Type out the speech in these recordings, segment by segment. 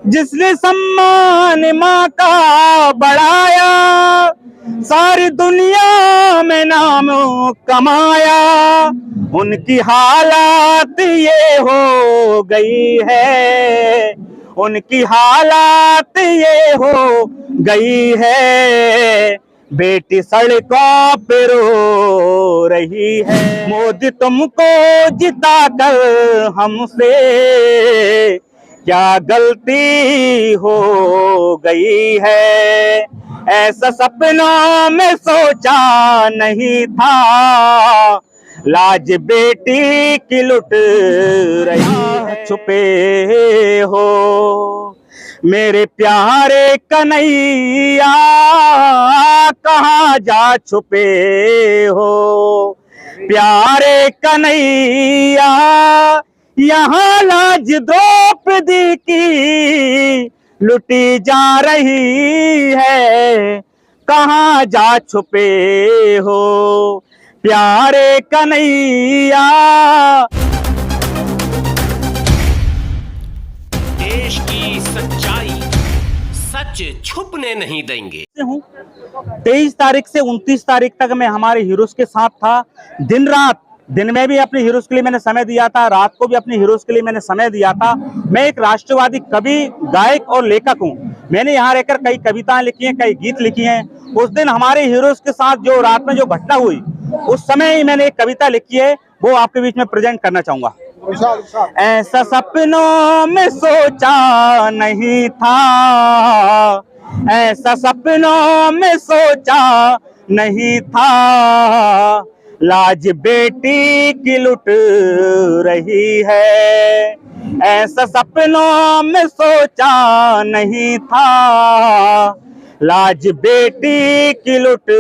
जिसने सम्मान माँ का बढ़ाया, सारी दुनिया में नाम कमाया, उनकी हालात ये हो गई है, उनकी हालात ये हो गई है, बेटी सड़कों पे रो रही है। मोदी तुमको जिता कर हमसे क्या गलती हो गई है, ऐसा सपनों में सोचा नहीं था, लाज बेटी की लुट रही है। छुपे हो मेरे प्यारे कन्हैया, कहाँ जा छुपे हो प्यारे कन्हैया, यहाँ लाज द्रौपदी की लुटी जा रही है, कहाँ जा छुपे हो प्यारे कन्हैया। देश की सच्चाई सच छुपने नहीं देंगे। 23 तारीख से 29 तारीख तक मैं हमारे हीरोज के साथ था, दिन रात। दिन में भी अपने हीरोज के लिए मैंने समय दिया था, रात को भी अपने हीरोज के लिए मैंने समय दिया था। मैं एक राष्ट्रवादी कवि, गायक और लेखक हूं। मैंने यहाँ रहकर कई कविताएं लिखी हैं, कई गीत लिखी हैं। उस दिन हमारे हीरोज के साथ जो रात में जो घटना हुई, उस समय ही मैंने एक कविता लिखी है, वो आपके बीच में प्रेजेंट करना चाहूंगा। ऐसा सपनों में सोचा नहीं था, ऐसा सपनों में सोचा नहीं था, लाज बेटी की लुट रही है, ऐसा सपनों में सोचा नहीं था, लाज बेटी की लुट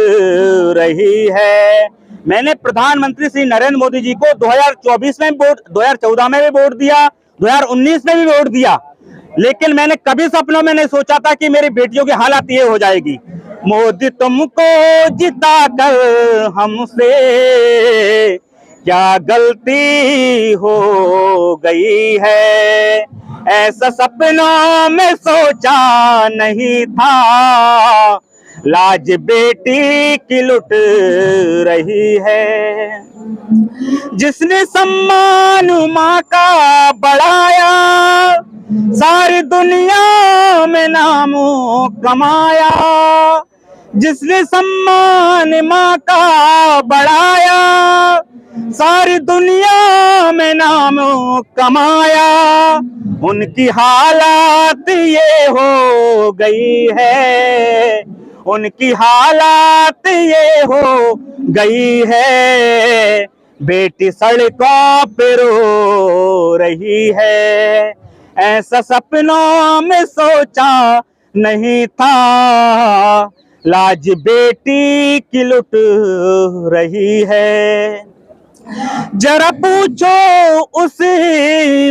रही है। मैंने प्रधानमंत्री श्री नरेंद्र मोदी जी को 2024 में वोट, 2014 में भी वोट दिया, 2019 में भी वोट दिया, लेकिन मैंने कभी सपनों में नहीं सोचा था कि मेरी बेटियों की हालत ये हो जाएगी। मोदी तुमको जिता कर हमसे क्या गलती हो गई है, ऐसा सपनों में सोचा नहीं था, लाज बेटी की लुट रही है। जिसने सम्मान माँ का बढ़ाया, सारी दुनिया में नाम कमाया, जिसने सम्मान माँ का बढ़ाया, सारी दुनिया में नाम कमाया, उनकी हालात ये हो गई है, उनकी हालात ये हो गई है, बेटी सड़कों पे रो रही है, ऐसा सपनों में सोचा नहीं था, लाज बेटी की लुट रही है। जरा पूछो उस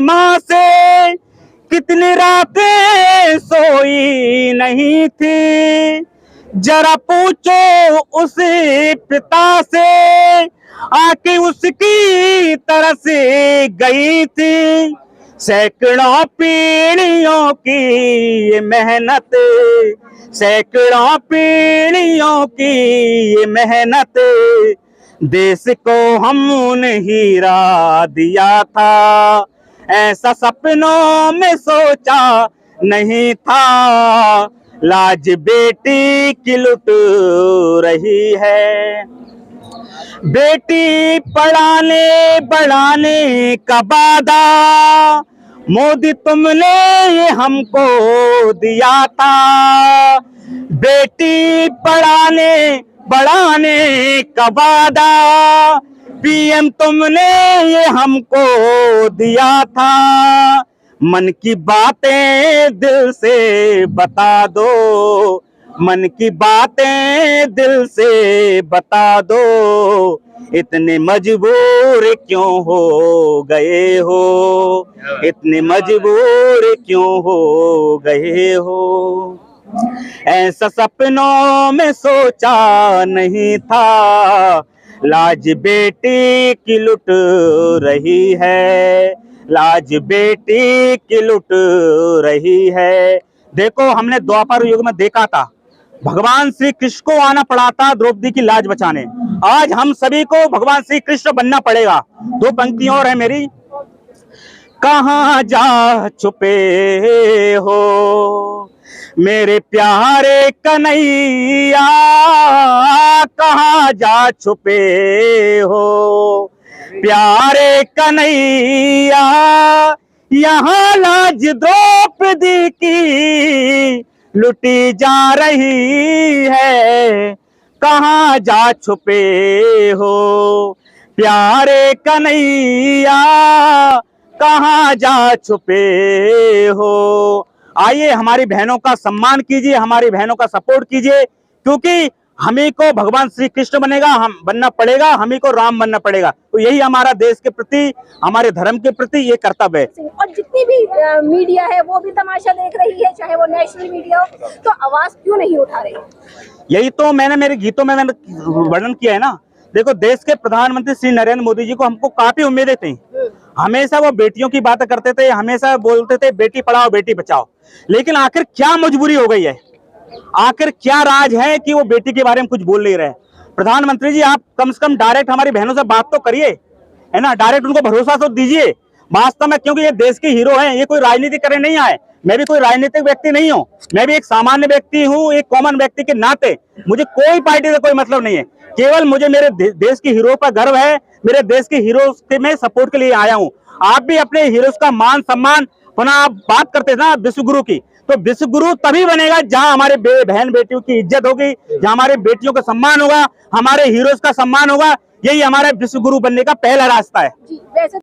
माँ से कितनी रातें सोई नहीं थी, जरा पूछो उस पिता से आके उसकी तरस गई थी, सैकड़ों पीढ़ियों की ये मेहनत, सैकड़ों पीढ़ियों की ये मेहनत, देश को हमने हीरा दिया था, ऐसा सपनों में सोचा नहीं था, लाज बेटी की लुट रही है। बेटी पढ़ाने बढ़ाने का वादा मोदी तुमने ये हमको दिया था, बेटी पढ़ाने बढ़ाने का वादा पीएम तुमने ये हमको दिया था, मन की बातें दिल से बता दो, मन की बातें दिल से बता दो, इतने मजबूर क्यों हो गए हो, इतने मजबूर क्यों हो गए हो, ऐसा सपनों में सोचा नहीं था, लाज बेटी की लुट रही है, लाज बेटी की लुट रही है। देखो, हमने द्वापर युग में देखा था, भगवान श्री कृष्ण को आना पड़ा था द्रौपदी की लाज बचाने। आज हम सभी को भगवान श्री कृष्ण बनना पड़ेगा। दो पंक्तियां और है मेरी। कहाँ जा छुपे हो मेरे प्यारे कन्हैया, कहाँ जा छुपे हो प्यारे कन्हैया, यहाँ लाज द्रौपदी की लुटी जा रही है। कहाँ जा छुपे हो प्यारे कन्हैया, कहाँ जा छुपे हो। आइए, हमारी बहनों का सम्मान कीजिए, हमारी बहनों का सपोर्ट कीजिए, क्योंकि हमें को भगवान श्री कृष्ण बनना पड़ेगा, हमें को राम बनना पड़ेगा। तो यही हमारा देश के प्रति, हमारे धर्म के प्रति ये कर्तव्य है। और जितनी भी मीडिया है वो भी तमाशा देख रही है, चाहे वो नेशनल मीडिया हो, तो आवाज क्यों नहीं उठा रही? यही तो मैंने मेरे गीतों में वर्णन किया है ना। देखो, देश के प्रधानमंत्री श्री नरेंद्र मोदी जी को हमको काफी उम्मीदें थी। हमेशा वो बेटियों की बातें करते थे, हमेशा बोलते थे बेटी पढ़ाओ बेटी बचाओ। लेकिन आखिर क्या मजबूरी हो गई है, आखिर क्या राज है कि वो बेटी के बारे में कुछ बोल नहीं रहे? प्रधानमंत्री जी, आप कम से कम डायरेक्ट हमारी बहनों से बात तो करिए, है ना, डायरेक्ट उनको भरोसा तो दीजिए वास्तव में, क्योंकि ये देश के हीरो हैं, ये कोई राजनीति करने नहीं आए। मैं भी कोई राजनीतिक व्यक्ति नहीं हूँ, मैं भी एक सामान्य व्यक्ति हूँ, एक कॉमन व्यक्ति के नाते मुझे कोई पार्टी से कोई मतलब नहीं है। केवल मुझे मेरे देश के हीरो पर गर्व है, मेरे देश के हीरो के मैं सपोर्ट के लिए आया हूँ। आप भी अपने हीरोज का मान सम्मान, पुनः आप बात करते थे ना विश्व गुरु की, तो विश्व गुरु तभी बनेगा जहां हमारे बहन बेटियों की इज्जत होगी, जहां हमारे बेटियों का सम्मान होगा, हमारे हीरोज का सम्मान होगा। यही हमारे विश्व गुरु बनने का पहला रास्ता है। जी, वैसे